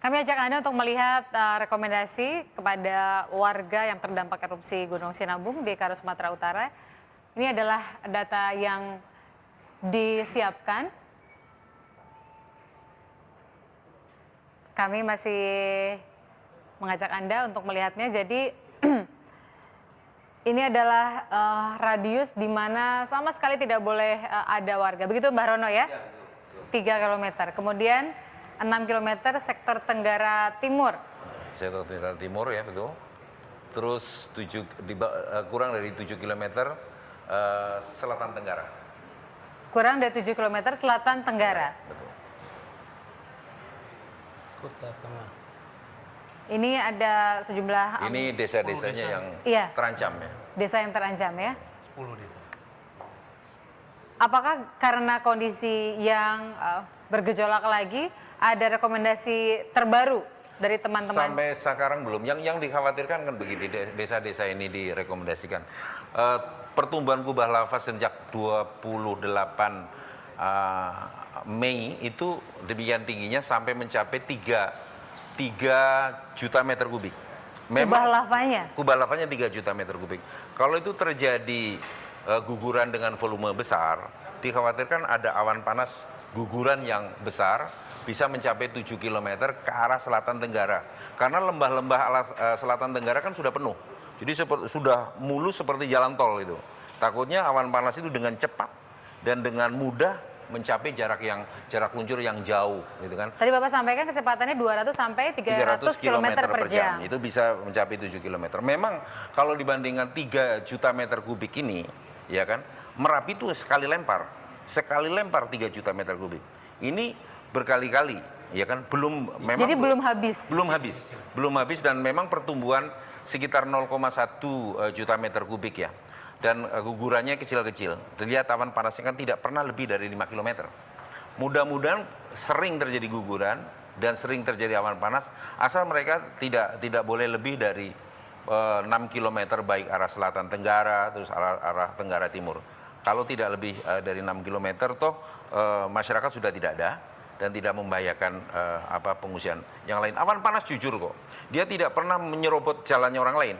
Kami ajak Anda untuk melihat rekomendasi kepada warga yang terdampak erupsi Gunung Sinabung di Karo, Sumatera Utara. Ini adalah data yang disiapkan. Kami masih mengajak Anda untuk melihatnya. Jadi ini adalah radius di mana sama sekali tidak boleh ada warga. Begitu Mbak Rono ya? 3 km. Kemudian 6 km sektor Tenggara Timur. Sektor Tenggara Timur ya, betul. Terus kurang dari 7 km Selatan Tenggara. Kurang dari 7 km Selatan Tenggara. Betul. Kota Tengah. Ini ada sejumlah... Ini desa-desanya yang terancam ya? Desa yang terancam ya? 10 desa. Apakah karena kondisi yang bergejolak lagi, ada rekomendasi terbaru dari teman-teman? Sampai sekarang belum. Yang dikhawatirkan kan begini, desa-desa ini direkomendasikan. Pertumbuhan kubah lava sejak 28 Mei itu demikian tingginya sampai mencapai 3 juta meter kubik. Kubah lavanya? Kubah lavanya 3 juta meter kubik. Kalau itu terjadi guguran dengan volume besar, dikhawatirkan ada awan panas guguran yang besar bisa mencapai 7 km ke arah selatan Tenggara. Karena lembah-lembah selatan Tenggara kan sudah penuh. Jadi sudah mulus seperti jalan tol itu. Takutnya awan panas itu dengan cepat dan dengan mudah mencapai jarak luncur yang jauh gitu kan. Tadi Bapak sampaikan kecepatannya 200 sampai 300 km per jam. Itu bisa mencapai 7 km. Memang kalau dibandingkan 3 juta meter kubik ini, ya kan, Merapi itu sekali lempar 3 juta meter kubik. Ini berkali-kali, ya kan, memang jadi belum habis dan memang pertumbuhan sekitar 0,1 juta meter kubik ya. Dan gugurannya kecil-kecil. Dilihat awan panasnya kan tidak pernah lebih dari 5 km. Mudah-mudahan sering terjadi guguran dan sering terjadi awan panas, asal mereka tidak boleh lebih dari 6 km baik arah selatan Tenggara terus arah Tenggara Timur. Kalau tidak lebih dari 6 km toh masyarakat sudah tidak ada dan tidak membahayakan pengungsian yang lain. Awan panas jujur kok, dia tidak pernah menyerobot jalannya orang lain,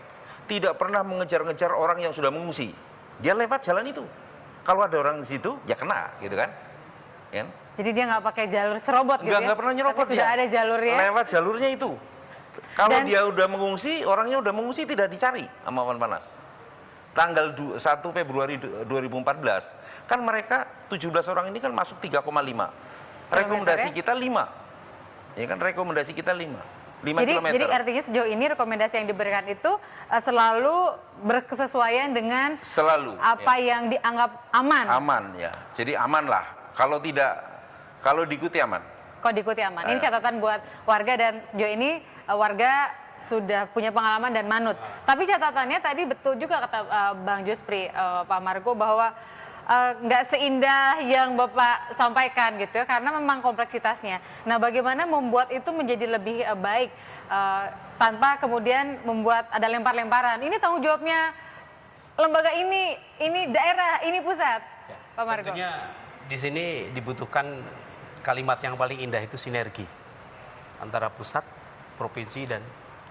tidak pernah mengejar-ngejar orang yang sudah mengungsi. Dia lewat jalan itu. Kalau ada orang di situ, ya kena, gitu kan? Ya. Jadi dia nggak pakai jalur serobot gitu ya? Nggak pernah nyerobot. Tapi sudah ada jalurnya. Lewat jalurnya itu. Kalau dia udah mengungsi, orangnya udah mengungsi tidak dicari sama awan panas. Tanggal 1 Februari 2014, kan mereka 17 orang ini kan masuk 3,5. Rekomendasi kita 5. Ya kan, rekomendasi kita 5 km. Jadi artinya sejauh ini rekomendasi yang diberikan itu selalu berkesesuaian dengan apa yang dianggap aman. Aman ya. Jadi aman lah. Kalau diikuti aman. Kalau diikuti aman. Ini catatan buat warga dan sejauh ini warga sudah punya pengalaman dan manut. Tapi catatannya tadi betul juga kata Bang Juspri, Pak Margo, bahwa nggak seindah yang Bapak sampaikan gitu ya, karena memang kompleksitasnya. Nah, bagaimana membuat itu menjadi lebih baik tanpa kemudian membuat ada lempar-lemparan. Ini tanggung jawabnya lembaga ini daerah, ini pusat, ya, Pak Margo. Tentunya di sini dibutuhkan kalimat yang paling indah itu sinergi antara pusat, provinsi dan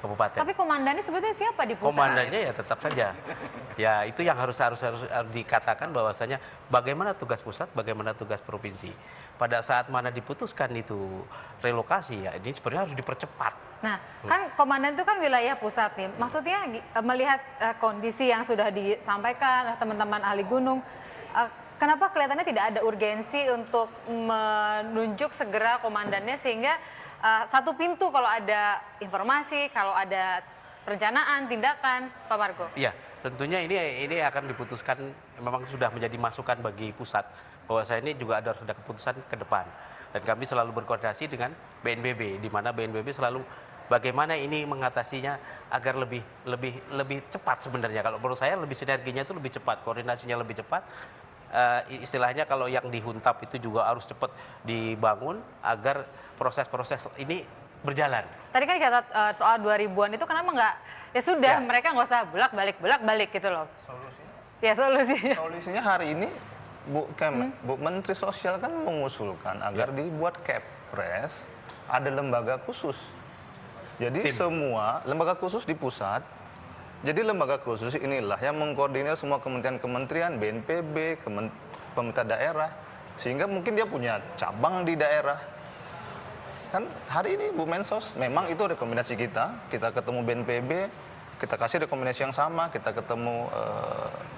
kabupaten. Tapi komandannya sebetulnya siapa di pusat? Komandannya ya tetap saja. Ya itu yang harus dikatakan bahwasanya bagaimana tugas pusat, bagaimana tugas provinsi. Pada saat mana diputuskan itu relokasi ya ini sebenarnya harus dipercepat. Nah kan komandan itu kan wilayah pusat nih. Maksudnya melihat kondisi yang sudah disampaikan teman-teman ahli gunung, kenapa kelihatannya tidak ada urgensi untuk menunjuk segera komandannya sehingga satu pintu kalau ada informasi, kalau ada perencanaan, tindakan, Pak Margo? Iya, tentunya ini akan diputuskan, memang sudah menjadi masukan bagi pusat, bahwa saya ini juga harus ada keputusan ke depan. Dan kami selalu berkoordinasi dengan BNPB, di mana BNPB selalu bagaimana ini mengatasinya agar lebih cepat sebenarnya. Kalau menurut saya lebih sinerginya itu lebih cepat, koordinasinya lebih cepat. Istilahnya kalau yang dihuntap itu juga harus cepat dibangun agar proses-proses ini berjalan. Tadi kan dicatat soal 2000-an itu kenapa nggak, ya sudah mereka nggak usah bolak-balik gitu loh. Solusinya? Ya Solusinya hari ini Bu Menteri Sosial kan mengusulkan agar dibuat Kepres, ada lembaga khusus Jadi semua lembaga khusus di pusat, jadi lembaga khusus inilah yang mengkoordinir semua kementerian-kementerian, BNPB, pemerintah daerah, sehingga mungkin dia punya cabang di daerah. Kan hari ini Bu Mensos, memang itu rekomendasi kita ketemu BNPB, kita kasih rekomendasi yang sama, kita ketemu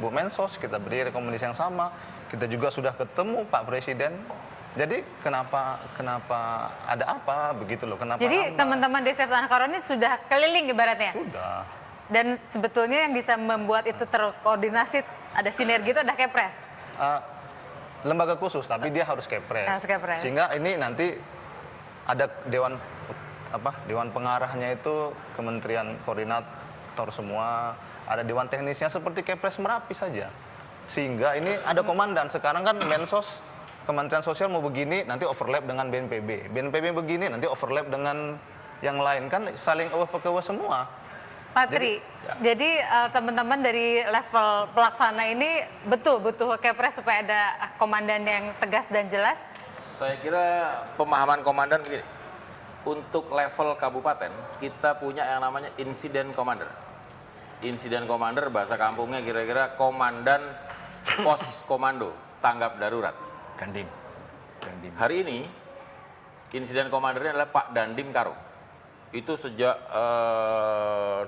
Bu Mensos, kita beri rekomendasi yang sama, kita juga sudah ketemu Pak Presiden. Jadi kenapa ada apa begitu loh? Kenapa? Jadi teman-teman Desa Tanah Karo ini sudah keliling ibaratnya. Sudah. Dan sebetulnya yang bisa membuat itu terkoordinasi, ada sinergi itu ada Kepres. Lembaga khusus, tapi dia harus Kepres. Harus Kepres. Sehingga ini nanti ada dewan pengarahnya itu kementerian koordinator semua, ada dewan teknisnya seperti Kepres Merapi saja. Sehingga ini ada komandan. Sekarang kan Mensos, Kementerian Sosial mau begini, nanti overlap dengan BNPB. BNPB begini, nanti overlap dengan yang lain. Kan saling awah-pekewah semua. Pak Tri, jadi teman-teman dari level pelaksana ini betul butuh Kepres supaya ada komandan yang tegas dan jelas? Saya kira pemahaman komandan begini, untuk level kabupaten kita punya yang namanya insiden commander. Insiden commander bahasa kampungnya kira-kira komandan pos komando tanggap darurat. Dandim. Hari ini insiden komandernya adalah Pak Dandim Karo. Itu sejak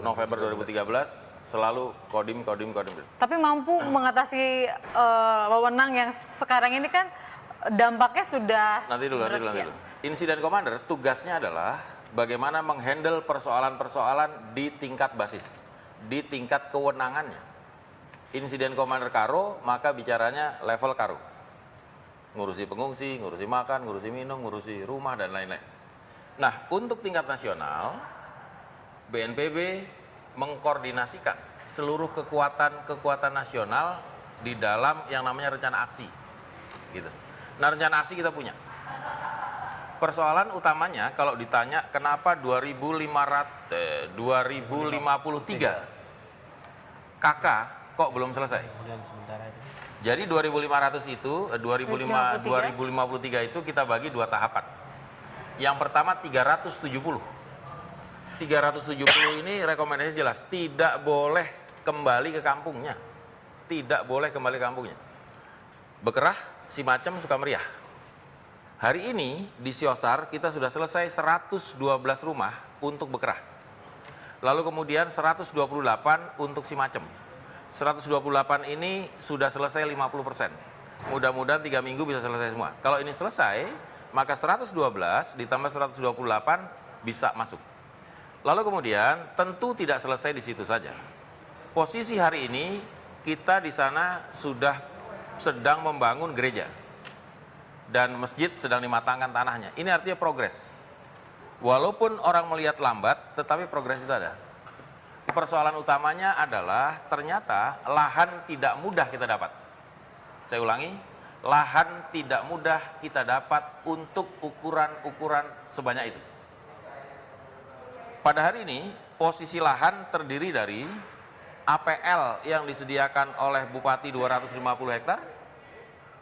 November 2013 selalu kodim. Tapi mampu mengatasi wewenang yang sekarang ini kan dampaknya sudah... Nanti dulu. Insiden commander tugasnya adalah bagaimana menghandle persoalan-persoalan di tingkat basis, di tingkat kewenangannya. Insiden commander Karo, maka bicaranya level Karo. Ngurusi pengungsi, ngurusi makan, ngurusi minum, ngurusi rumah, dan lain-lain. Nah, untuk tingkat nasional, BNPB mengkoordinasikan seluruh kekuatan nasional di dalam yang namanya rencana aksi. Gitu. Nah, rencana aksi kita punya. Persoalan utamanya kalau ditanya kenapa 2053 KK kok belum selesai. Jadi 2500 itu 2053 itu kita bagi dua tahapan. Yang pertama 370 ini rekomendasi jelas, tidak boleh kembali ke kampungnya. Tidak boleh kembali ke kampungnya. Bekerah, Simacem, Sukameriah. Hari ini di Siosar kita sudah selesai 112 rumah untuk Bekerah. Lalu kemudian 128 untuk Simacem. 128 ini sudah selesai 50%. Mudah-mudahan 3 minggu bisa selesai semua. Kalau ini selesai, maka 112 ditambah 128 bisa masuk. Lalu kemudian tentu tidak selesai di situ saja. Posisi hari ini kita di sana sudah sedang membangun gereja dan masjid sedang dimatangkan tanahnya. Ini artinya progres. Walaupun orang melihat lambat, tetapi progres itu ada. Persoalan utamanya adalah ternyata lahan tidak mudah kita dapat. Saya ulangi, lahan tidak mudah kita dapat untuk ukuran-ukuran sebanyak itu. Pada hari ini, posisi lahan terdiri dari APL yang disediakan oleh Bupati 250 hektar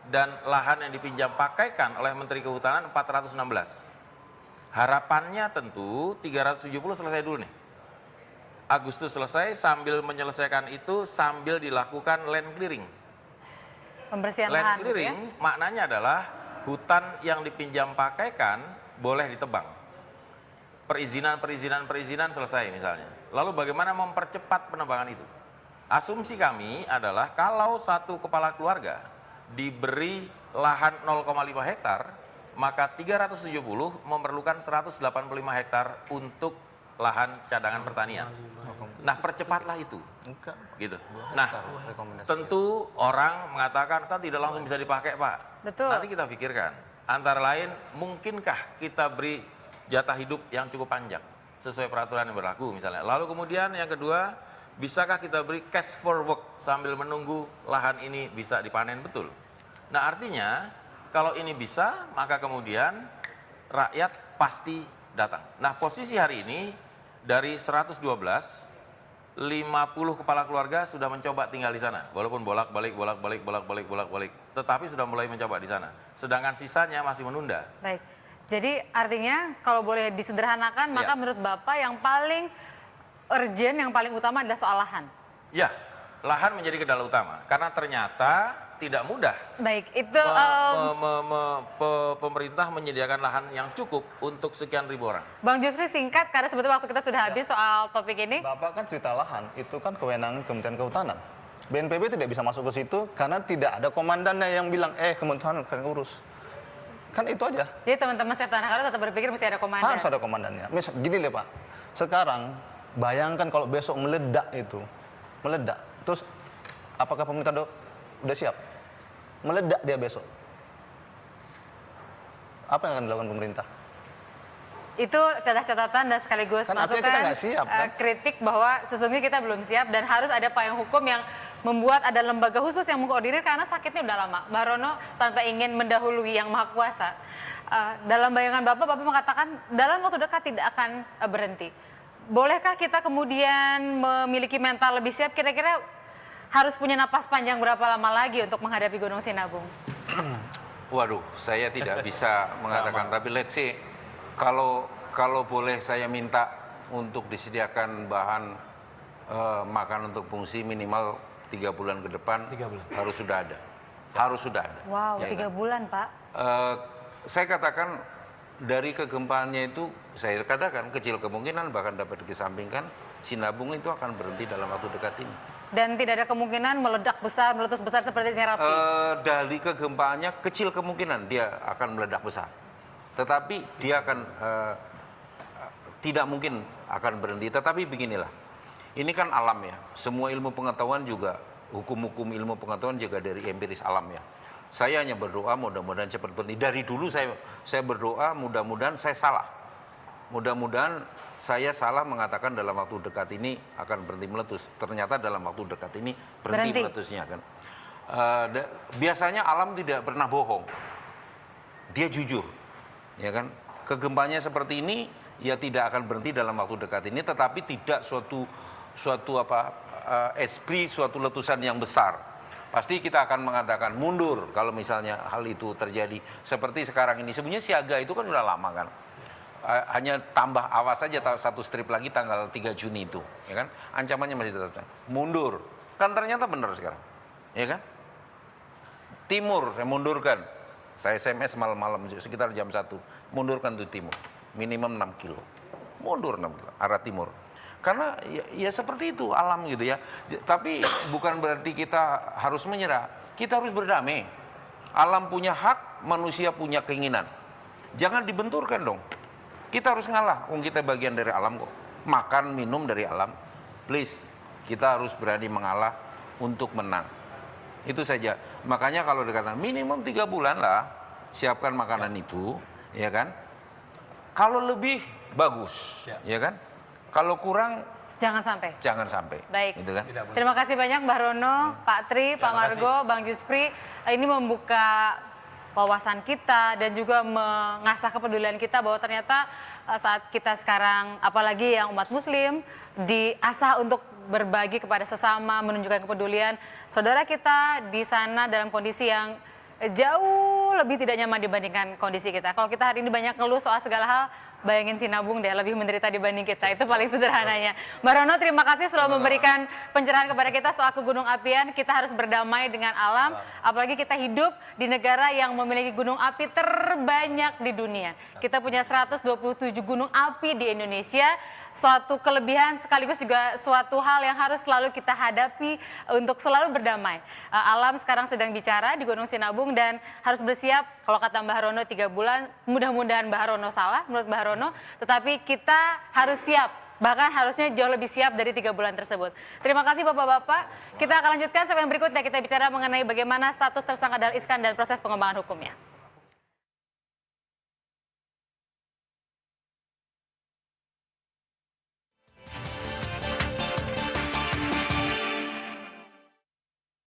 dan lahan yang dipinjam pakaikan oleh Menteri Kehutanan 416. Harapannya tentu 370 selesai dulu nih. Agustus selesai, sambil menyelesaikan itu sambil dilakukan land clearing. Pembersihan Land lahan clearing gitu ya? maknanya adalah hutan yang dipinjam pakaikan boleh ditebang. Perizinan selesai misalnya. Lalu bagaimana mempercepat penebangan itu? Asumsi kami adalah kalau satu kepala keluarga diberi lahan 0,5 hektar, maka 370 memerlukan 185 hektar untuk lahan cadangan pertanian. Nah, percepatlah itu. Gitu. Nah, tentu orang mengatakan kan tidak langsung bisa dipakai, Pak. Betul. Nanti kita pikirkan. Antara lain, mungkinkah kita beri jatah hidup yang cukup panjang sesuai peraturan yang berlaku misalnya. Lalu kemudian yang kedua, bisakah kita beri cash for work sambil menunggu lahan ini bisa dipanen betul. Nah, artinya kalau ini bisa, maka kemudian rakyat pasti datang. Nah, posisi hari ini dari 112, 50 kepala keluarga sudah mencoba tinggal di sana, walaupun bolak-balik, tetapi sudah mulai mencoba di sana. Sedangkan sisanya masih menunda. Baik. Jadi artinya kalau boleh disederhanakan, Siap. maka menurut Bapak yang paling urgent, yang paling utama adalah soal lahan. Ya, lahan menjadi kendala utama karena ternyata tidak mudah Baik, itu pemerintah menyediakan lahan yang cukup untuk sekian ribu orang. Bang Jufri singkat karena sebetulnya waktu kita sudah habis soal topik ini. Bapak kan cerita lahan, itu kan kewenangan Kementerian Kehutanan. BNPB tidak bisa masuk ke situ karena tidak ada komandannya yang bilang, Kementerian kalian urus. Kan itu aja. Jadi teman-teman Save Tanah Karo tetap berpikir mesti ada komandan. Harus ada komandannya. Misal gini deh Pak, sekarang bayangkan kalau besok meledak itu, meledak, terus apakah pemerintah udah siap? Meledak dia besok. Apa yang akan dilakukan pemerintah? Itu catatan dan sekaligus Kan artinya kita masukan nggak siap, kan? kritik bahwa sesungguhnya kita belum siap dan harus ada payung hukum yang membuat ada lembaga khusus yang mengkoordinir karena sakitnya udah lama. Mbak Rono tanpa ingin mendahului yang maha kuasa, dalam bayangan Bapak mengatakan dalam waktu dekat tidak akan berhenti. Bolehkah kita kemudian memiliki mental lebih siap, kira-kira harus punya napas panjang berapa lama lagi untuk menghadapi Gunung Sinabung? Waduh, saya tidak bisa mengatakan, tapi let's say kalau boleh saya minta untuk disediakan bahan makan untuk fungsi minimal 3 bulan ke depan 3 bulan. harus sudah ada. Harus sudah ada. Wow, Ya 3 kan? bulan Pak. Saya katakan dari kegempaannya itu, saya katakan kecil kemungkinan bahkan dapat dikesampingkan Sinabung itu akan berhenti dalam waktu dekat ini. Dan tidak ada kemungkinan meledak besar, meletus besar seperti Merapi. Dari kegempaannya kecil kemungkinan dia akan meledak besar, tetapi dia akan tidak mungkin akan berhenti. Tetapi beginilah, ini kan alam ya, semua ilmu pengetahuan juga, hukum-hukum ilmu pengetahuan juga dari empiris alam ya. Saya hanya berdoa mudah-mudahan cepat berhenti. Dari dulu saya berdoa mudah-mudahan saya salah. Mudah-mudahan saya salah mengatakan dalam waktu dekat ini akan berhenti meletus. Ternyata dalam waktu dekat ini berhenti meletusnya kan. Biasanya alam tidak pernah bohong. Dia jujur, ya kan. Kegempanya seperti ini, ya tidak akan berhenti dalam waktu dekat ini, tetapi tidak suatu esprit, suatu letusan yang besar. Pasti kita akan mengatakan mundur kalau misalnya hal itu terjadi. Seperti sekarang ini, sebenarnya siaga itu kan udah lama kan. Hanya tambah awas saja satu strip lagi tanggal 3 Juni itu, ya kan? Ancamannya masih tetap mundur. Kan ternyata benar sekarang, ya kan? Timur saya mundurkan. Saya SMS malam-malam sekitar jam 1, mundurkan tuh timur. Minimum 6 kilo. Mundur 6 kilo arah timur. Karena ya seperti itu alam gitu ya. Tapi bukan berarti kita harus menyerah. Kita harus berdamai. Alam punya hak, manusia punya keinginan. Jangan dibenturkan dong. Kita harus ngalah, kita bagian dari alam kok. Makan, minum dari alam. Please, kita harus berani mengalah untuk menang. Itu saja. Makanya kalau dikatakan minimum 3 bulan lah, siapkan makanan itu, ya kan? Kalau lebih, bagus, ya kan? Kalau kurang, Jangan sampai. jangan sampai. Baik. Gitu kan? Terima kasih banyak Mbak Rono, Pak Tri, Pak Margo, Bang Juspri. Ini membuka wawasan kita dan juga mengasah kepedulian kita bahwa ternyata saat kita sekarang, apalagi yang umat muslim, diasah untuk berbagi kepada sesama, menunjukkan kepedulian. Saudara kita di sana dalam kondisi yang jauh lebih tidak nyaman dibandingkan kondisi kita. Kalau kita hari ini banyak ngeluh soal segala hal, bayangin Sinabung deh, lebih menderita dibanding kita. Itu paling sederhananya. Mbak Rono, terima kasih selalu memberikan pencerahan kepada kita soal kegunung apian. Kita harus berdamai dengan alam, apalagi kita hidup di negara yang memiliki gunung api terbanyak di dunia. Kita punya 127 gunung api di Indonesia. Suatu kelebihan sekaligus juga suatu hal yang harus selalu kita hadapi untuk selalu berdamai. Alam sekarang sedang bicara di Gunung Sinabung dan harus bersiap. Kalau kata Mbah Rono 3 bulan, mudah-mudahan Mbah Rono salah menurut Mbah Rono, tetapi kita harus siap. Bahkan harusnya jauh lebih siap dari 3 bulan tersebut. Terima kasih Bapak-Bapak. Kita akan lanjutkan sampai yang berikutnya, kita bicara mengenai bagaimana status tersangka Dahlan Iskan dan proses pengembangan hukumnya.